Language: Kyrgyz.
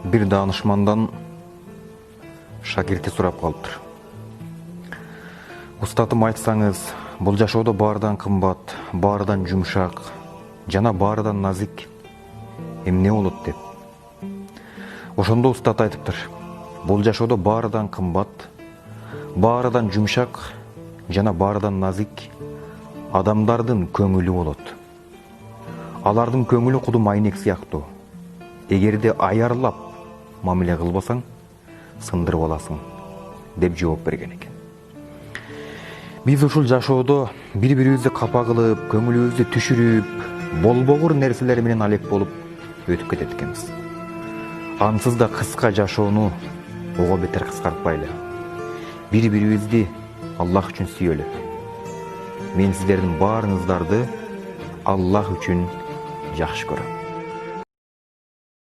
бир даанышмандан шакирти сурап калыптыр. Устатым, айтсаңыз, бул жашоодо баардан кымбат, баардан жумшак жана баардан назик эмне болот деп. Ошондо устат айтыптыр. Бул жашоодо баардан кымбат, баардан жумшак жана баардан назик адамдардын көңүлү болот. Алардын көңүлү кудум айнек сыяктуу. Эгерде аярлап мамиле кылбасаң, сындырып аласың, деп жооп берген экен. Биз ушул жашоодо бири-бирибизди капа кылып, көңүлүбүздү түшүрүп, болбогур нерселер менен алек болуп өтүп кетет экенбиз. Ансыз да кыска жашоону ого бетер кыскартпайлы. Бири-бирибизди Аллах үчүн сүйөлү. Мен сиздердин баарыңыздарды Аллах үчүн жакшы көрөм.